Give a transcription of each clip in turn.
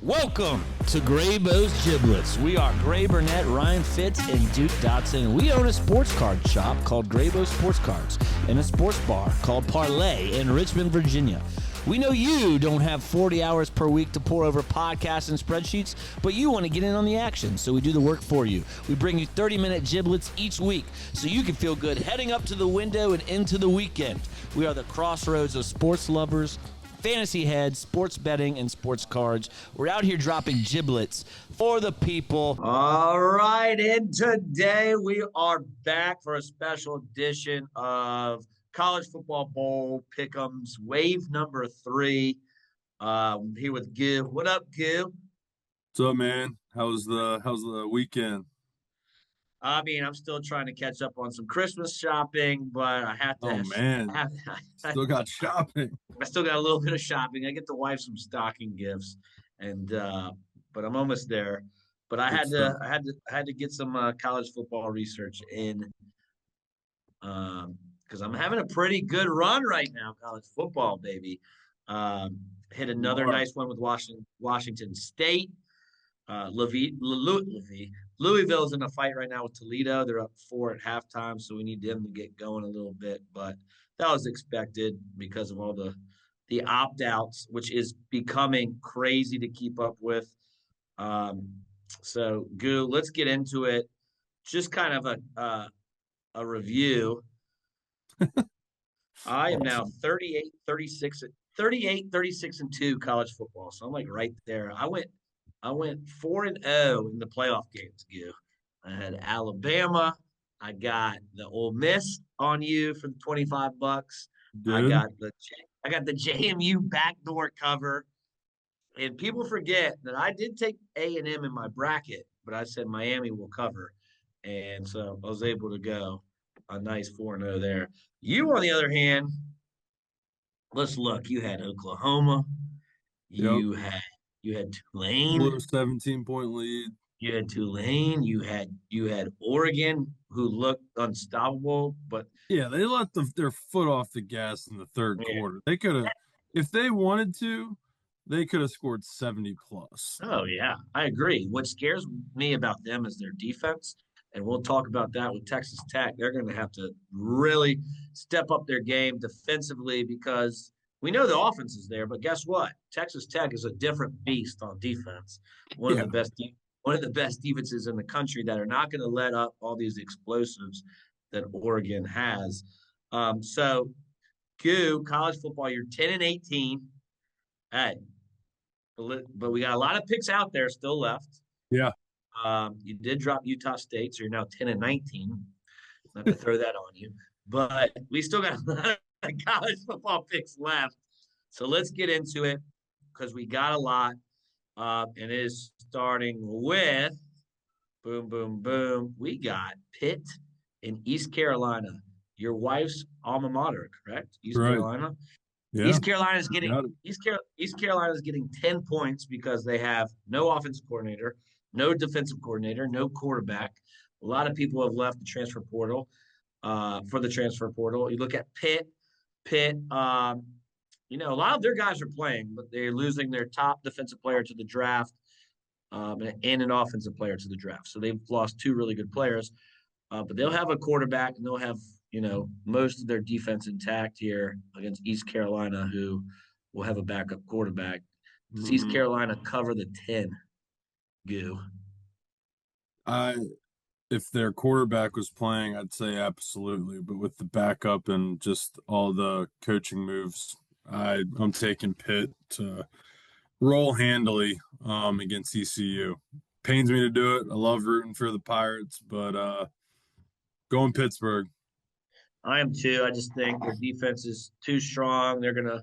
Welcome to Graybo's Giblets. We are Gray Burnett, Ryan Fitz, and Duke Dotson. We own a sports card shop called Graybo Sports Cards and a sports bar called Parlay in Richmond, Virginia. We know you don't have 40 hours per week to pour over podcasts and spreadsheets, but you want to get in on the action, so we do the work for you. We bring you 30-minute giblets each week so you can feel good heading up to the window and into the weekend. We are the crossroads of sports lovers, fantasy heads, sports betting, and sports cards. We're out here dropping giblets for the people. All right, and today we are back for a special edition of College Football Bowl Pick'ems, wave number 3. Here with Gil. What up, Gil? What's up, man? How's the weekend? I mean, I'm still trying to catch up on some Christmas shopping, but I have to. Oh man, still got shopping. I still got a little bit of shopping. I get the wife some stocking gifts, and but I'm almost there. But I had to get some college football research in, because I'm having a pretty good run right now. College football, baby. Hit another nice one with Washington State. Louisville's in a fight right now with Toledo. They're up 4 at halftime, so we need them to get going a little bit. But that was expected because of all the opt-outs, which is becoming crazy to keep up with. So, Goo, let's get into it. Just kind of a review. I am now 36 and 2 college football. So I'm like right there. I went 4-0 in the playoff games, Gil. I had Alabama. I got the Ole Miss on you for the $25. I got the JMU backdoor cover. And people forget that I did take A&M in my bracket, but I said Miami will cover. And so I was able to go a nice 4-0 there. You, on the other hand, let's look. You had Oklahoma. You had Tulane. Blew a 17-point lead. You had Tulane. You had Oregon, who looked unstoppable, but yeah, they let their foot off the gas in the third quarter. They could have, if they wanted to, they could have scored 70 plus. Oh yeah, I agree. What scares me about them is their defense, and we'll talk about that with Texas Tech. They're going to have to really step up their game defensively because we know the offense is there, but guess what? Texas Tech is a different beast on defense. One of the best defenses in the country that are not going to let up all these explosives that Oregon has. So, college football, you're 10-18. Hey, but we got a lot of picks out there still left. Yeah. You did drop Utah State, so you're now 10-19. Not to throw that on you, but we still got a lot of college football picks left. So let's get into it because we got a lot. And it is starting with boom, boom, boom. We got Pitt in East Carolina. Your wife's alma mater, correct? East Carolina. Yeah. East Carolina is getting 10 points because they have no offensive coordinator, no defensive coordinator, no quarterback. A lot of people have left the transfer portal for the transfer portal. You look at Pitt, a lot of their guys are playing, but they're losing their top defensive player to the draft and an offensive player to the draft. So they've lost 2 really good players, but they'll have a quarterback and they'll have, most of their defense intact here against East Carolina, who will have a backup quarterback. Does East Carolina cover the 10, Goo? If their quarterback was playing, I'd say absolutely. But with the backup and just all the coaching moves, I'm taking Pitt to roll handily against ECU. Pains me to do it. I love rooting for the Pirates, but going Pittsburgh. I am too. I just think their defense is too strong. They're going to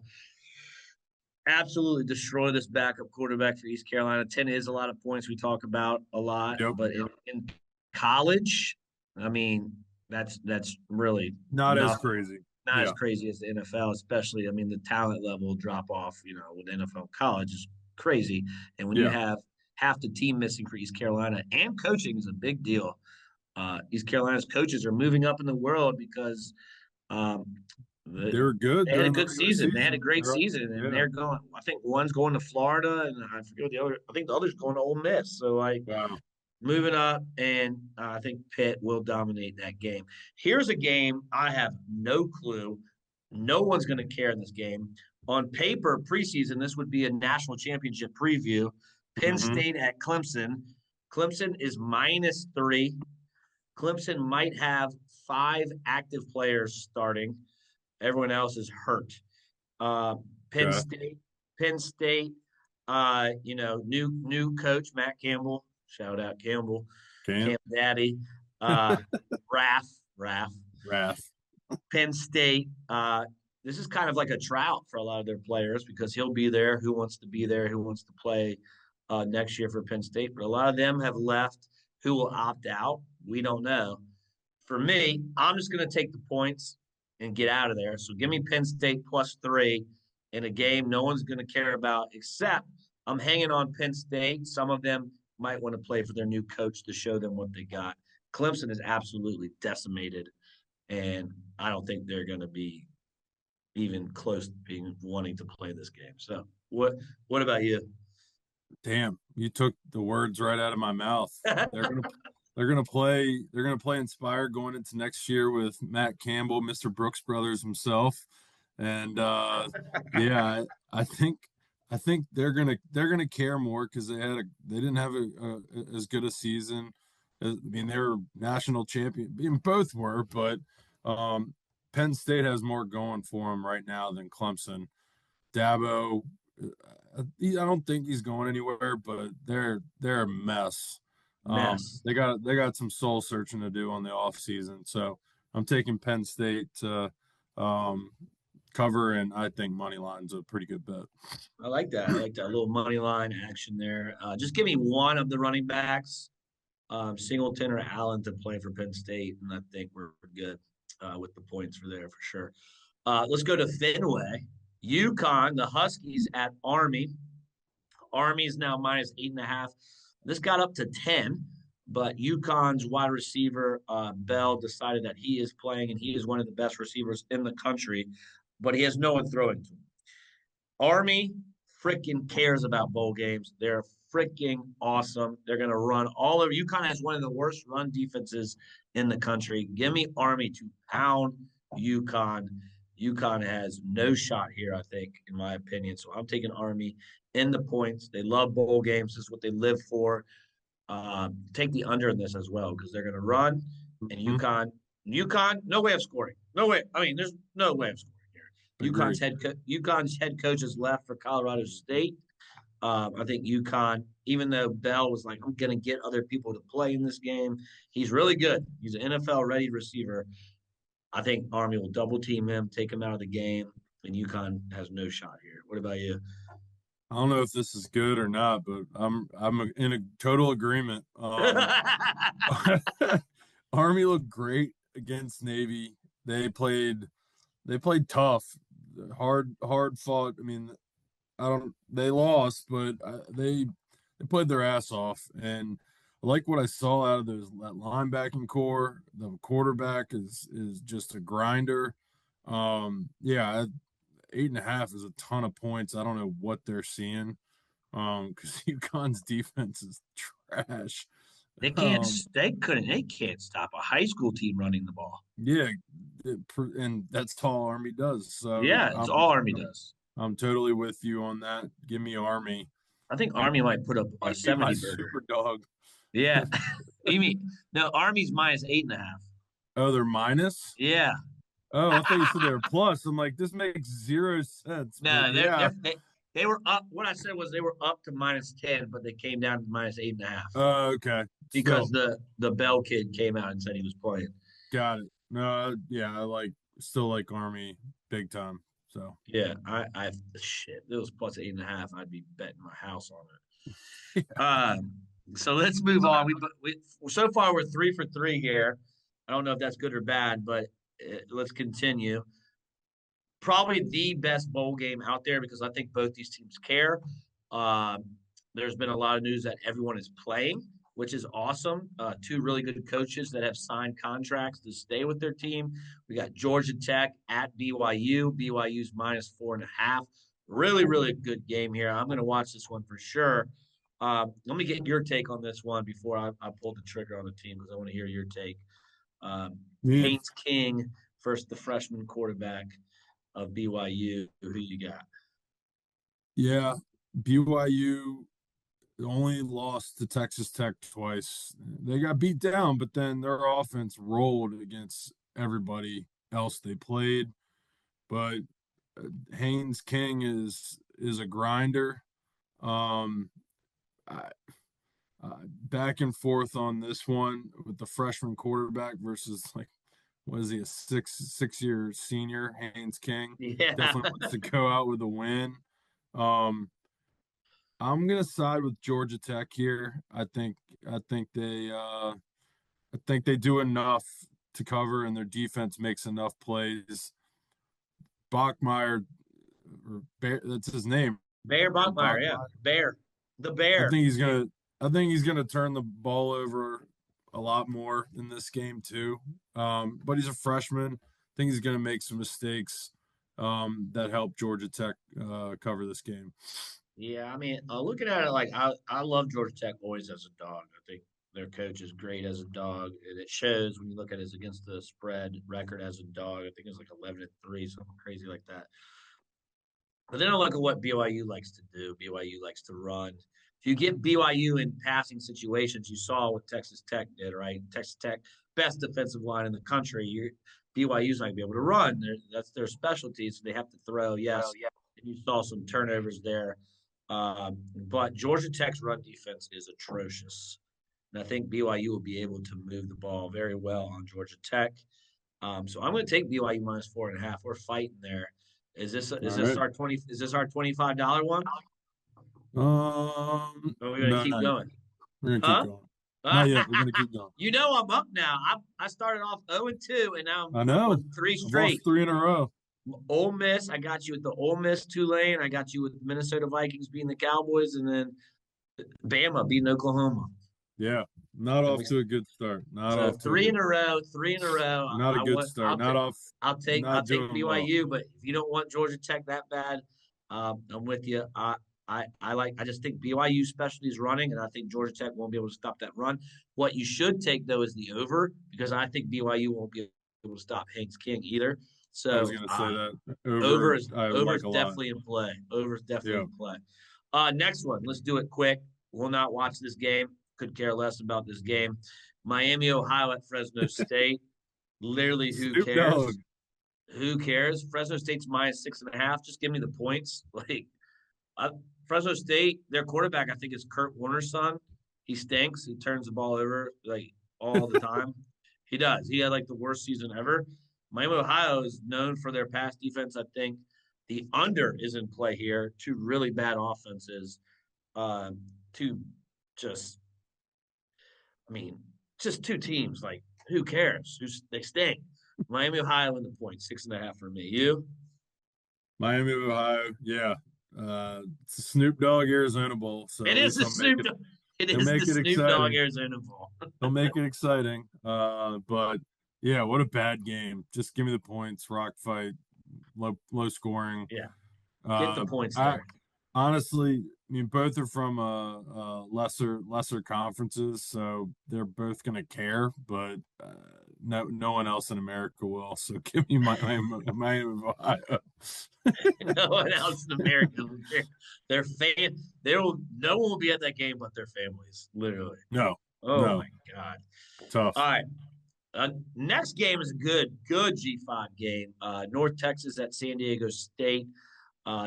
absolutely destroy this backup quarterback for East Carolina. 10 is a lot of points we talk about a lot, but in college, I mean, that's really not as crazy. Not as crazy as the NFL, especially. I mean, the talent level drop off, with NFL college is crazy. And when you have half the team missing for East Carolina, and coaching is a big deal. East Carolina's coaches are moving up in the world because They were good They had a during the good regular season. They had a season. great season, and Yeah. they're going. I think one's going to Florida, and I forget what the other. I think the other's going to Ole Miss. So Wow. moving up, and I think Pitt will dominate that game. Here's a game I have no clue. No one's going to care in this game. On paper, preseason, this would be a national championship preview. Penn Hmm. State at Clemson. Clemson is -3. Clemson might have 5 active players starting. Everyone else is hurt. Uh, Penn Okay. State, Penn State, new coach Matt Campbell. Shout out Campbell, Camp. Camp Daddy, uh, Raff. Wrath. Penn State. This is kind of like a Trout for a lot of their players because he'll be there. Who wants to be there? Who wants to play next year for Penn State? But a lot of them have left. Who will opt out? We don't know. For me, I'm just going to take the points and get out of there. So give me Penn State +3 in a game no one's going to care about, except I'm hanging on Penn State. Some of them might want to play for their new coach to show them what they got. Clemson is absolutely decimated, and I don't think they're going to be even close to being wanting to play this game. So what about you? Damn, you took the words right out of my mouth. They're gonna play inspired going into next year with Matt Campbell, Mr. Brooks Brothers himself. And yeah, I think they're gonna care more because they didn't have as good a season. I mean, they were national champion. I mean, both were, but Penn State has more going for them right now than Clemson. Dabo, I don't think he's going anywhere, but they're a mess. Mess. They got some soul searching to do on the off season. So I'm taking Penn State to um, cover, and I think money line's a pretty good bet. I like that. I like that little money line action there. Just give me one of the running backs, Singleton or Allen, to play for Penn State, and I think we're good with the points for there for sure. Let's go to Fenway. UConn, the Huskies at Army. Army is now -8.5. This got up to 10, but UConn's wide receiver, Bell, decided that he is playing, and he is one of the best receivers in the country, but he has no one throwing to him. Army freaking cares about bowl games. They're freaking awesome. They're going to run all over. UConn has one of the worst run defenses in the country. Give me Army to pound UConn. UConn has no shot here, I think, in my opinion. So I'm taking Army in the points. They love bowl games. This is what they live for. Take the under in this as well because they're going to run. And Mhm. UConn, no way of scoring. No way. I mean, there's no way of scoring here. Agreed. UConn's head coach has left for Colorado State. I think UConn, even though Bell was like, I'm going to get other people to play in this game, he's really good. He's an NFL ready receiver. I think Army will double team him, take him out of the game, and UConn has no shot here. What about you? I don't know if this is good or not, but I'm in a total agreement. Army looked great against Navy. They played tough, hard fought. I mean, I don't. They lost, but they played their ass off, and I like what I saw out of that linebacking core. The quarterback is just a grinder. Yeah, 8.5 is a ton of points. I don't know what they're seeing, because UConn's defense is trash. they can't. Um, They couldn't. They can't stop a high school team running the ball. yeah, and that's all Army does. So Yeah, it's all Army does. I'm totally with you on that. Give me Army. I think Army might put up a Might be my 70 burger. super dog. Yeah. You mean no? Army's -8.5. Oh, they're minus? Yeah. Oh, I thought you said they were plus. I'm like, this makes zero sense. But No, yeah. they were up. What I said was they were up to -10, but they came down to -8.5 Okay. because Still, the Bell kid came out and said he was playing. got it. No, yeah, still like Army big time. So Yeah, I shit. If it was +8.5, I'd be betting my house on yeah. it. So let's move on. We so far we're 3 for 3 here. I don't know if that's good or bad, but let's continue. Probably the best bowl game out there because I think both these teams care. Um, there's been a lot of news that everyone is playing. which is awesome. Two really good coaches that have signed contracts to stay with their team. We got Georgia Tech at BYU. BYU's -4.5. Really, really good game here. I'm going to watch this one for sure. Let me get your take on this one before I pull the trigger on the team because I want to hear your take. Yeah, Haynes King versus the freshman quarterback of BYU. Who you got? yeah. BYU only lost to Texas Tech twice. They got beat down, but then their offense rolled against everybody else they played. But Haynes King is a grinder. Um, I, Back and forth on this one with the freshman quarterback versus like what is he, a six-year senior? Haynes King Yeah. definitely wants to go out with a win. Um, I'm gonna side with Georgia Tech here. I think they do enough to cover, and their defense makes enough plays. Bachmeyer, or Bear, that's his name. Bear Bachmeyer, yeah. Bachmeyer. Bear. The I Bear. think he's gonna. I think he's gonna turn the ball over a lot more in this game too. But he's a freshman. I think he's gonna make some mistakes that help Georgia Tech cover this game. Yeah, I mean, looking at it like I love Georgia Tech always as a dog. I think their coach is great as a dog, and it shows when you look at his against the spread record as a dog. I think it's like 11-3, something crazy like that. But then I look at what BYU likes to do. BYU likes to run. If you get BYU in passing situations, you saw what Texas Tech did, right? Texas Tech, best defensive line in the country. BYU's not going to be able to run. That's their specialty, so they have to throw, yes. And you saw some turnovers there. But Georgia Tech's run defense is atrocious. And I think BYU will be able to move the ball very well on Georgia Tech. So I'm going to take BYU -4.5. We're fighting there. Is this All right. our 20? Is this our $25 one? Or are we gonna No, keep not yet. going? We're gonna keep Huh? going. Not yet. We're gonna keep going. You know I'm up now. I started off 0-2, and now I I've know. won three I've straight. lost three in a row. Ole Miss, I got you with the Ole Miss Tulane. I got you with Minnesota Vikings beating the Cowboys, and then Bama beating Oklahoma. Yeah, not And off we to a good start. Not so off to a good. three in a row. Not a I good want. start. Not off. I'll Not take doing well. BYU. But if you don't want Georgia Tech that bad, I'm with you. I just think BYU specialty is running, and I think Georgia Tech won't be able to stop that run. What you should take though is the over because I think BYU won't be able to stop Haynes King either. I was So gonna say that over. over is I over like is a lot. definitely in play. Over is definitely Yeah. in play. Next one. Let's do it quick. We'll not watch this game. Could care less about this game. Miami, Ohio at Fresno State. Literally, who Snoop Dogg. cares? Who cares? Fresno State's -6.5. Just give me the points. Like Fresno State, their quarterback, I think, is Kurt Warner's son. He stinks. He turns the ball over like all the time. He does. He had like the worst season ever. Miami, Ohio is known for their pass defense. I think the under is in play here. Two really bad offenses. Two just, I mean, just two teams. Like, who cares? They stink. Miami, Ohio in the point, 6.5 for me. You? Miami, Ohio. Yeah. It's a Snoop Dogg Arizona Bowl, so It at is least the Snoop. It is the make it Snoop Dogg exciting. Arizona Bowl. They'll make it exciting. But yeah, what a bad game. Just give me the points. Rock fight, low scoring. Yeah, get the Uh, points I there. honestly, I mean, both are from lesser conferences, so they're both gonna care, but no one else in America will. So give me my Ohio. No one else in America will care. Their fan, no one will be at that game but their families. Literally. No, Oh no, my God. tough. All right. Next game is a good G5 game. North Texas at San Diego State.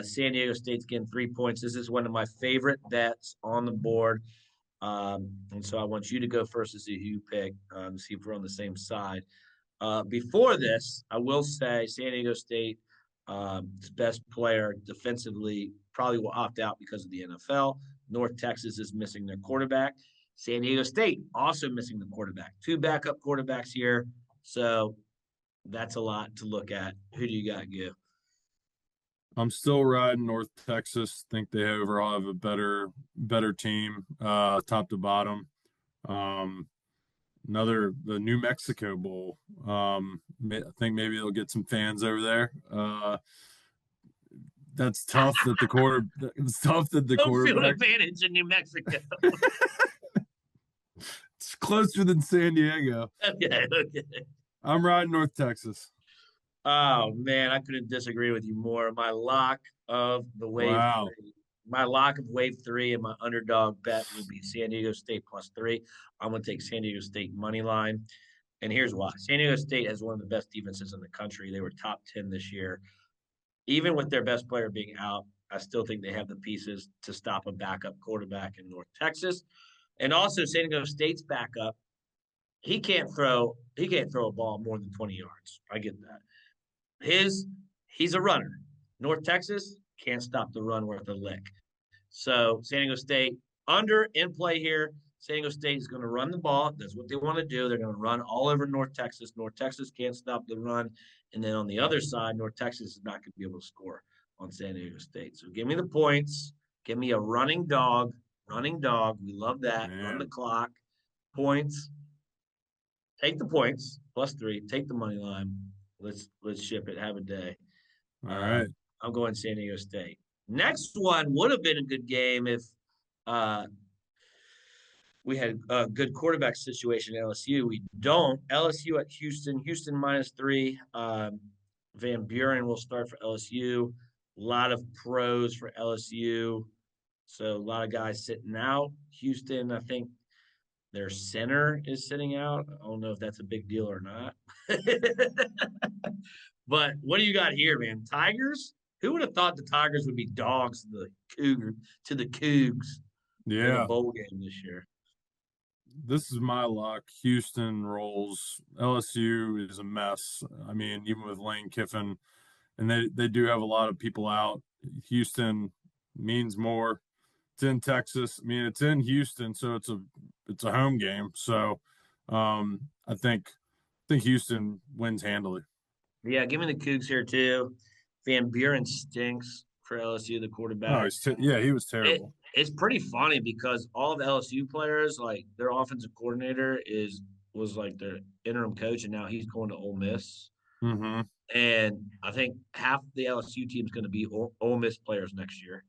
San Diego State's getting 3 points. This is one of my favorite bets on the board. And so I want you to go first to see who you pick, see if we're on the same side. Before this, I will say San Diego State, best player defensively, probably will opt out because of the NFL. North Texas is missing their quarterback. San Diego State also missing the quarterback. Two backup quarterbacks here. So that's a lot to look at. Who do you got, Gil? I'm still riding North Texas. Think they overall have a better team, top to bottom. The New Mexico Bowl. I think maybe they'll get some fans over there. That's tough that the quarter. It's tough that the Home field quarterback. advantage in New Mexico. It's closer than San Diego. Okay. I'm riding North Texas. Oh man, I couldn't disagree with you more. My lock of the wave Wow. three, my lock of wave three, and my underdog bet would be San Diego State +3. I'm going to take San Diego State money line, and here's why: San Diego State has one of the best defenses in the country. They were top 10 this year, even with their best player being out. I still think they have the pieces to stop a backup quarterback in North Texas, and also San Diego State's backup. He can't throw. He can't throw a ball more than 20 yards. I get that. He's a runner. North Texas can't stop the run worth a lick. So San Diego State under in play here. San Diego State is going to run the ball. That's what they want to do. They're going to run all over North Texas. North Texas can't stop the run. And then on the other side, North Texas is not going to be able to score on San Diego State. So give me the points. Give me a running dog. Running dog. We love that. Man. Run the clock. Points. Take the points +3. Take the money line. Let's ship it. Have a day. All right. I'm going San Diego State. Next one would have been a good game if we had a good quarterback situation at LSU. We don't. LSU at Houston. Houston -3. Van Buren will start for LSU. A lot of pros for LSU. So a lot of guys sitting out. Houston, I think their center is sitting out. I don't know if that's a big deal or not. But what do you got here, man? Tigers? Who would have thought the Tigers would be dogs to the Cougs in a bowl game this year? This is my lock. Houston rolls. LSU is a mess. I mean, even with Lane Kiffin, and they do have a lot of people out. Houston means more. It's in Texas. I mean, it's in Houston, so it's a home game. So I think Houston wins handily. Yeah, give me the Cougs here too. Van Buren stinks for LSU, the quarterback. Oh, he was terrible. It's pretty funny because all of the LSU players, like their offensive coordinator was like their interim coach, and now he's going to Ole Miss. Mm-hmm. And I think half the LSU team is going to be Ole Miss players next year,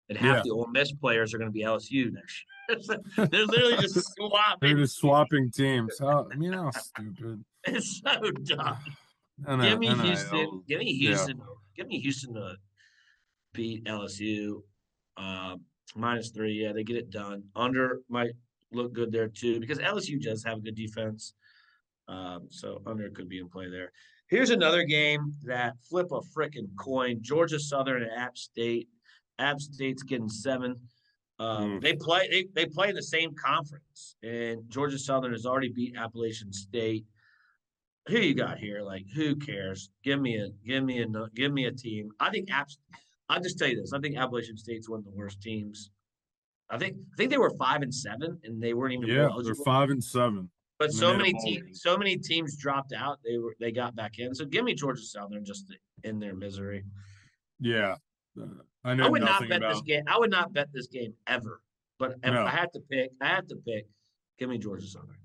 and half the Ole Miss players are going to be LSU next year. They're literally just swapping. They're just swapping teams. How stupid. It's so dumb. Give me Houston. Give me Houston. Yeah. Give me Houston to beat LSU. -3. Yeah, they get it done. Under might look good there too because LSU does have a good defense. So under could be in play there. Here's another game that flip a frickin' coin. Georgia Southern and App State. App State's getting 7. They play in the same conference, and Georgia Southern has already beat Appalachian State. Who you got here? Like, who cares? Give me a team. I'll just tell you this. I think Appalachian State's one of the worst teams. I think they were 5-7 and they weren't even eligible. They're 5-7. But so many teams dropped out. They got back in. So give me Georgia Southern just in their misery. Yeah. I would not bet this game. I would not bet this game ever. But if I had to pick, give me Georgia Southern.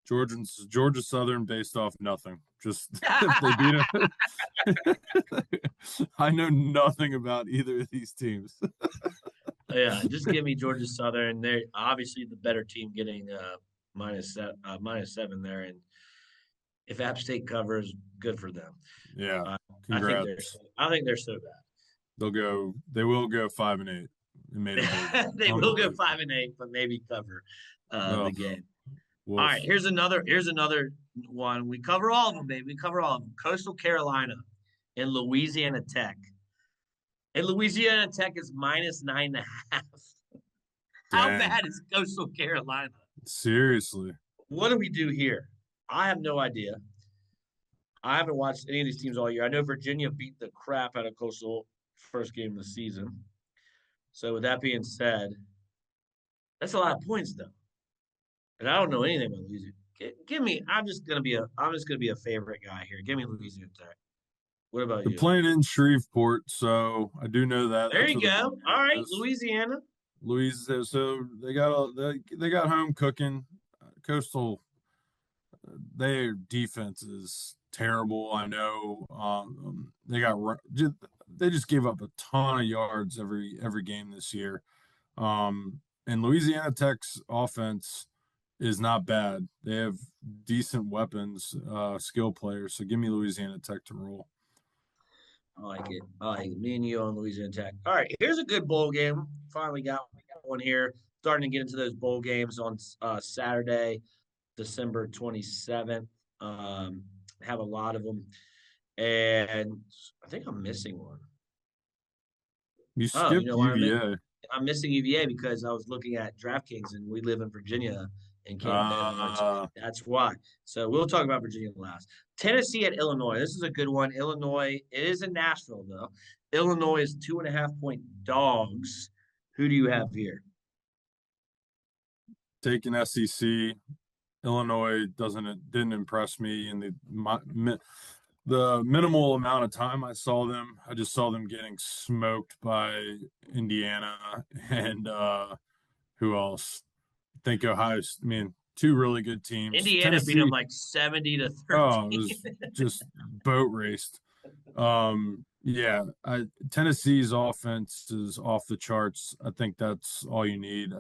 Georgia Southern based off nothing. Just if they beat them. I know nothing about either of these teams. Yeah, just give me Georgia Southern. They're obviously the better team, getting -7 there. And if App State covers, good for them. Yeah, congrats. I think they're so bad. They will go 5-8. They will go 5-8, but maybe cover the game. Wolf. All right, here's another one. We cover all of them, baby. We cover all of them. Coastal Carolina and Louisiana Tech. And Louisiana Tech is -9.5. How bad is Coastal Carolina? Seriously. What do we do here? I have no idea. I haven't watched any of these teams all year. I know Virginia beat the crap out of Coastal first game of the season. So with that being said, that's a lot of points, though. And I don't know anything about Louisiana. Give me. I'm just gonna be a favorite guy here. Give me Louisiana Tech. What about you? They're playing in Shreveport, so I do know that. There you go. All right, Louisiana. So they got home cooking. Coastal, their defense is terrible. I know. They just gave up a ton of yards every game this year. And Louisiana Tech's offense is not bad. They have decent weapons, skill players. So give me Louisiana Tech to roll. I like it. I like it. Me and you on Louisiana Tech. All right, here's a good bowl game. Finally got one here. Starting to get into those bowl games on Saturday, December 27th. Have a lot of them. And I think I'm missing one. You Oh, you skipped know why UVA. I'm missing UVA because I was looking at DraftKings and we live in Virginia and can't bet much. Uh, That's why. So we'll talk about Virginia last. Tennessee at Illinois. This is a good one. Illinois, it is in Nashville, though. Illinois is 2.5-point dogs. Who do you have here? Taking SEC. Illinois didn't impress me in the minimal amount of time I saw them. I just saw them getting smoked by Indiana and who else? I think Ohio. I mean, two really good teams. Indiana beat them Tennessee. like 70-13. Oh, it was just boat raced. Yeah, Tennessee's offense is off the charts. I think that's all you need.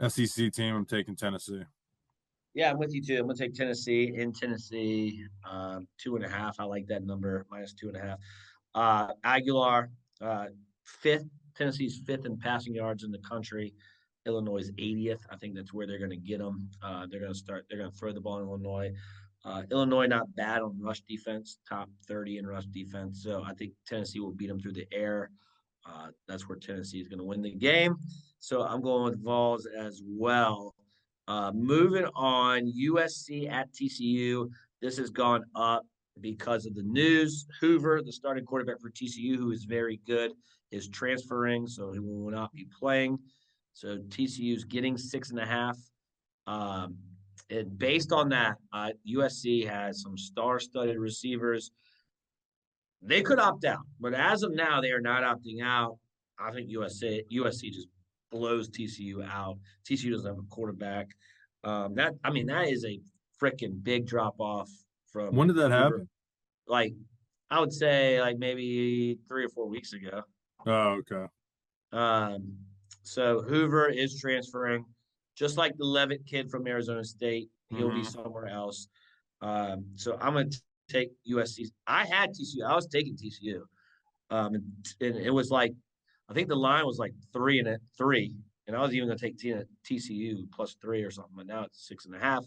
SEC team, I'm taking Tennessee. Yeah, I'm with you too. I'm gonna take Tennessee in Tennessee. 2.5. I like that number, -2.5. Aguilar, fifth. Tennessee's fifth in passing yards in the country. Illinois is 80th. I think that's where they're going to get them. They're going to start. They're going to throw the ball in Illinois. Illinois not bad on rush defense, top 30 in rush defense. So I think Tennessee will beat them through the air. That's where Tennessee is going to win the game. So I'm going with Vols as well. Moving on, USC at TCU. This has gone up because of the news. Hoover, the starting quarterback for TCU, who is very good, is transferring, so he will not be playing. So TCU is getting 6.5. And based on that, USC has some star-studded receivers. They could opt out, but as of now, they are not opting out. I think USC just blows TCU out. TCU doesn't have a quarterback. That is a freaking big drop off from When did that Hoover. happen? Like, I would say like maybe 3 or 4 weeks ago. Oh, okay. So Hoover is transferring, just like the Levitt kid from Arizona State. He'll be Mhm. somewhere else. So I'm going to take USC. I had TCU. I was taking TCU. And it was like, I think the line was like 3, and I was even going to take TCU +3 or something. But now it's 6.5,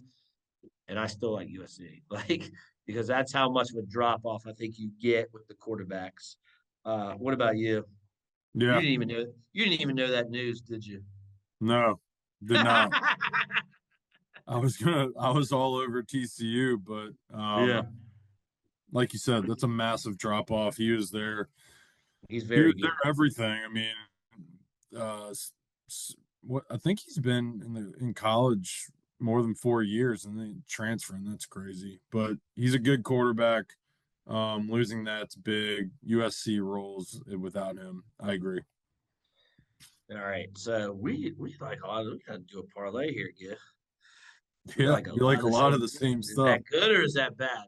and I still like USC, like because that's how much of a drop off I think you get with the quarterbacks. What about you? Yeah. You didn't even know that news, did you? No, did not. I was all over TCU, but Yeah, like you said, that's a massive drop off. he's He was very their good. everything. I mean, what I think he's been in college more than 4 years and then transferring. That's crazy. But he's a good quarterback. Losing that's big. USC rolls without him. I agree. All right, so we like we gotta do a parlay here, Giff. We Yeah, like a you lot like of a the lot same of the things. same Is stuff. that good or is that bad?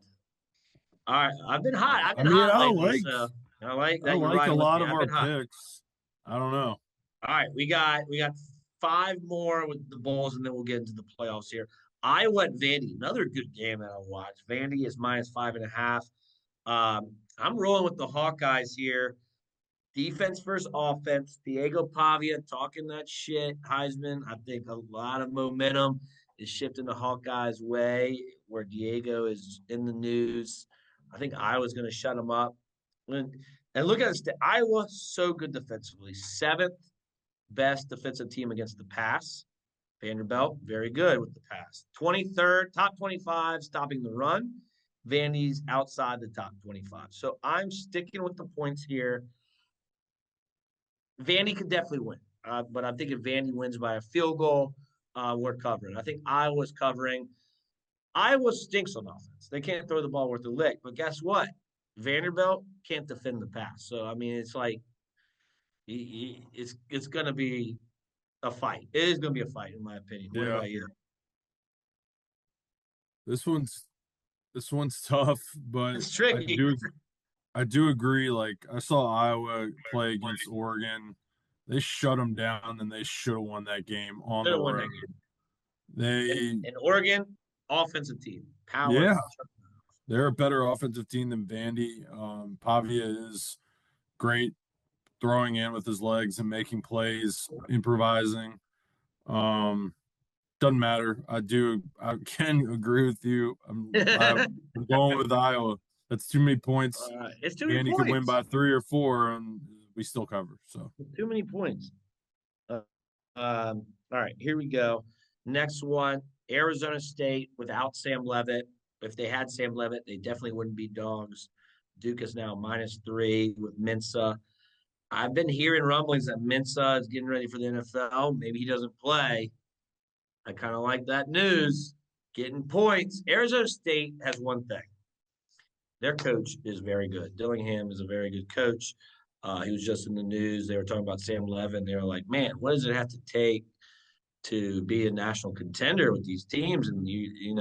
All right, I've been hot. I've I been mean, hot lately, so I like I that you're like a riding with lot me. of I've our been hot. picks. I don't know. All right, we got 5 more with the Bulls, and then we'll get into the playoffs here. Iowa at Vandy, another good game that I'll watch. Vandy is -5.5. I'm rolling with the Hawkeyes here. Defense versus offense. Diego Pavia talking that shit. Heisman. I think a lot of momentum is shifting the Hawkeyes' way, where Diego is in the news. I think Iowa's going to shut him up. And look at this. Iowa so good defensively. 7th best defensive team against the pass. Vanderbilt, very good with the pass. 23rd, top 25, stopping the run. Vandy's outside the top 25. So I'm sticking with the points here. Vandy could definitely win, but I think if Vandy wins by a field goal, we're covering. I think Iowa's covering. Iowa stinks on offense. They can't throw the ball worth a lick. But guess what? Vanderbilt can't defend the pass. So I mean, it's like it's going to be a fight. It is going to be a fight, in my opinion. What Yeah. about you? This one's tough, but It's tricky. I do agree. Like I saw Iowa play against Oregon. They shut them down and they should have won that game on Should the have won that road. game. They And Oregon, offensive team, power. yeah, they're a better offensive team than Vandy. Pavia is great throwing in with his legs and making plays, improvising. Um, doesn't matter. I can agree with you. I'm going with Iowa. That's too many points. It's too many Vandy could win points. by 3 or 4, and we still cover. So Too many points. All right, here we go. Next one, Arizona State without Sam Levitt. If they had Sam Levitt, they definitely wouldn't be dogs. Duke is now -3 with Mensa. I've been hearing rumblings that Mensa is getting ready for the NFL. Maybe he doesn't play. I kind of like that news. Getting points. Arizona State has one thing. Their coach is very good. Dillingham is a very good coach. He was just in the news. They were talking about Sam Levin. They were like, man, what does it have to take to be a national contender with these teams? And he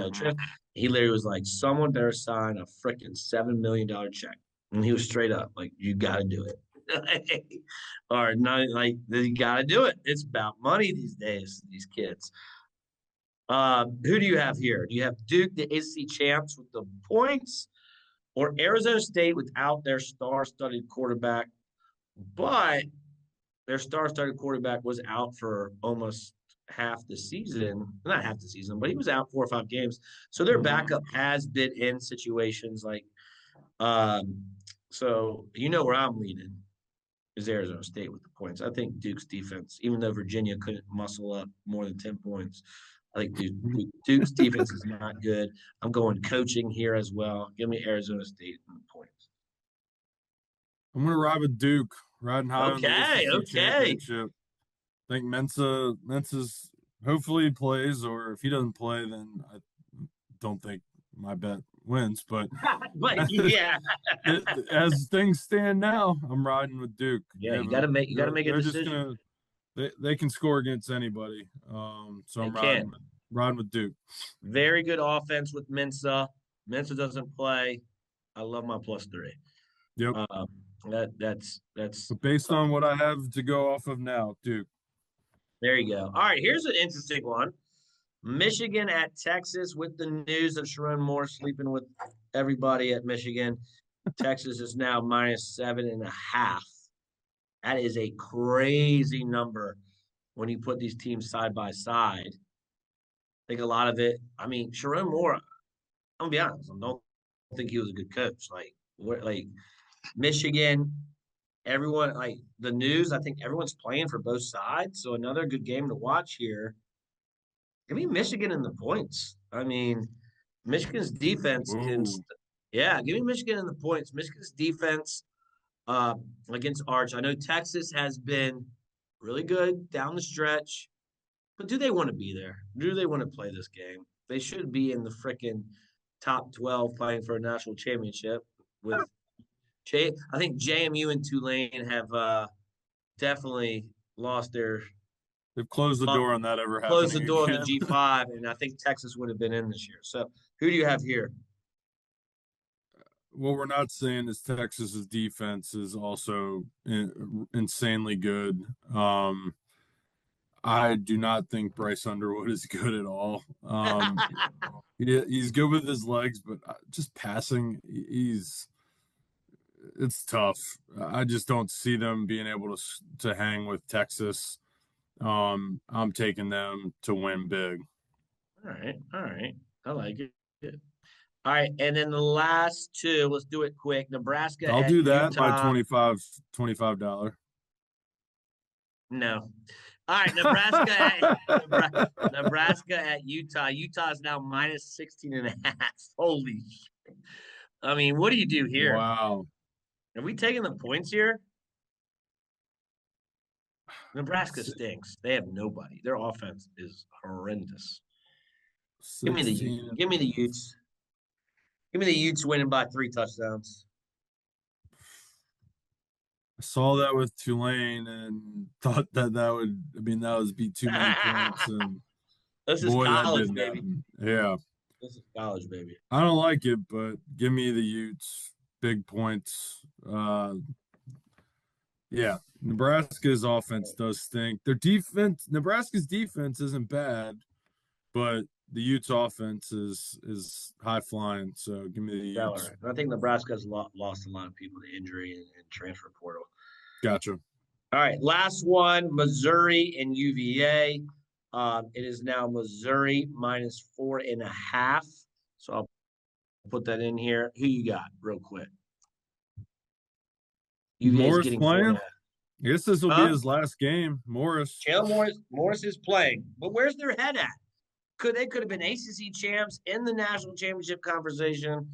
literally was like, someone better sign a freaking $7 million check. And he was straight up like, you got to do it. Or not like you got to do it. It's about money these days, these kids. Who do you have here? Do you have Duke, the ACC champs, with the points, or Arizona State without their star-studded quarterback? But their star-studded quarterback was out for almost half the season. Not half the season, but he was out 4 or 5 games. So their backup has been in situations like so you know where I'm leaning is Arizona State with the points. I think Duke's defense, even though Virginia couldn't muscle up more than 10 points, I think Duke's defense is not good. I'm going coaching here as well. Give me Arizona State in the points. I'm gonna ride with Duke, riding high on the Okay, ACC okay. championship. I think Mensa's hopefully he plays, or if he doesn't play, then I don't think my bet wins. But But yeah, as things stand now, I'm riding with Duke. yeah, you gotta make a They're just decision. gonna they can score against anybody. So They I'm can. riding with Duke. Very good offense with Mensa. Mensa doesn't play. I love my +3. Yep. That's But based on what I have to go off of now, Duke. there you go. All right, here's an interesting one. Michigan at Texas with the news of Sharon Moore sleeping with everybody at Michigan. Texas is now -7.5. That is a crazy number when you put these teams side by side. I think a lot of it. I mean, Sharon Moore. I'm gonna be honest. I don't think he was a good coach. Like Michigan, everyone like the news. I think everyone's playing for both sides. So another good game to watch here. Give me Michigan in the points. I mean, Michigan's defense can. Whoa. Yeah, give me Michigan in the points. Michigan's defense against Arch. I know Texas has been really good down the stretch, but do they want to be there? Do they want to play this game? They should be in the freaking top 12 playing for a national championship with I think JMU and Tulane have definitely lost their They've closed the door on that ever closed the happening door on the again. G5, and I think Texas would have been in this year. So who do you have here? What we're not saying is Texas's defense is also insanely good. I do not think Bryce Underwood is good at all. He's good with his legs, but just passing, it's tough. I just don't see them being able to hang with Texas. I'm taking them to win big. All right. I like it. All right, and then the last two, let's do it quick. Nebraska I'll at do that by Utah. $25. No. All right, Nebraska at Utah. Utah is now -16.5. Holy shit. I mean, what do you do here? Wow. Are we taking the points here? Nebraska stinks. They have nobody. Their offense is horrendous. Give me the 16. give me the Utes. Give me the Utes winning by 3 touchdowns. I saw that with Tulane and thought that would be too many points. And This is boy, that college, didn't baby. happen. Yeah. This is college, baby. I don't like it, but give me the Utes. Big points. Yeah, Nebraska's offense does stink. Their defense, Nebraska's defense isn't bad, but the Utes offense is high flying. So give me the Utes. I think Nebraska's lost a lot of people to injury and transfer portal. Gotcha. All right, last one, Missouri and UVA. It is now Missouri -4.5. So I'll put that in here. Who you got, real quick? Morris playing? I guess this will be his last game. Morris. Morris is playing, but where's their head at? They could have been ACC champs in the national championship conversation.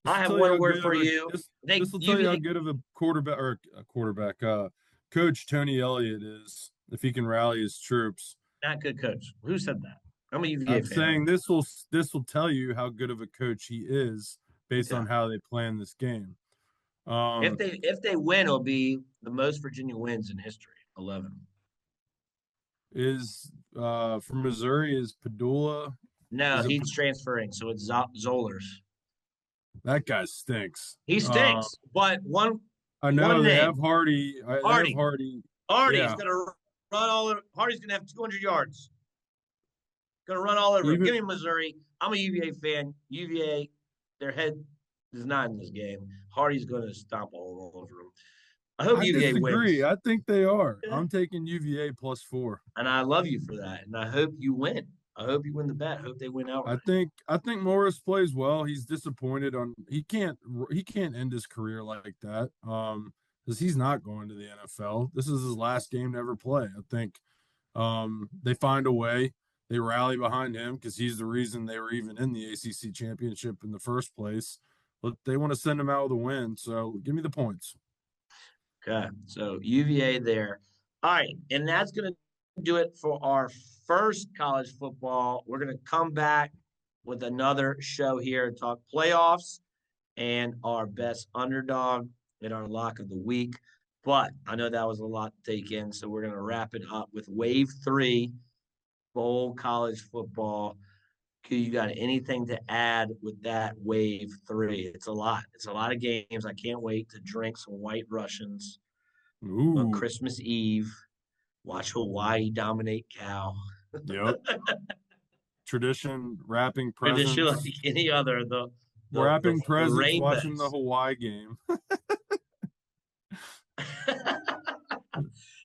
I have one word for you. This will tell you how good of a quarterback coach Tony Elliott is if he can rally his troops. Not good coach. Who said that? I'm a UVA fan. Saying this will tell you how good of a coach he is based on how they plan this game. If they win, it'll be the most Virginia wins in history, 11. Is from Missouri is Padula? No, he's transferring, so it's Zollers. That guy stinks. He stinks, but I know they have Hardy. Hardy's Yeah. gonna run all over. Hardy's gonna have 200 yards. Gonna run all over. Give me Missouri. I'm a UVA fan. UVA, their head is not in this game. Hardy's gonna stomp all over them. I hope UVA wins. I think they are. I'm taking UVA +4. And I love you for that. And I hope you win. I hope you win the bet. I hope they win outright. I think Morris plays well. He's disappointed he can't end his career like that. Because he's not going to the NFL. This is his last game to ever play. I think they find a way. They rally behind him because he's the reason they were even in the ACC championship in the first place. But they want to send him out with a win. So give me the points. Okay, so UVA there. All right, and that's going to do it for our first college football. We're going to come back with another show here and talk playoffs and our best underdog and our lock of the week. But I know that was a lot to take in, so we're going to wrap it up with Wave 3, bowl college football. You got anything to add with that Wave 3? It's a lot. It's a lot of games. I can't wait to drink some White Russians on Christmas Eve. Watch Hawaii dominate Cal. Yep. Tradition, wrapping presents. Tradition like any other. Wrapping presents, watching the Hawaii game.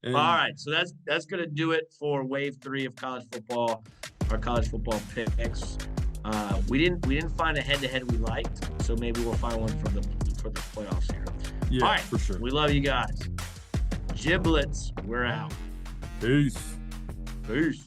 All right, so that's going to do it for Wave 3 of college football. Our college football picks. We didn't find a head-to-head we liked, so maybe we'll find one for the playoffs here. Yeah, all right, for sure. We love you guys. Giblets, we're out. Peace. Peace.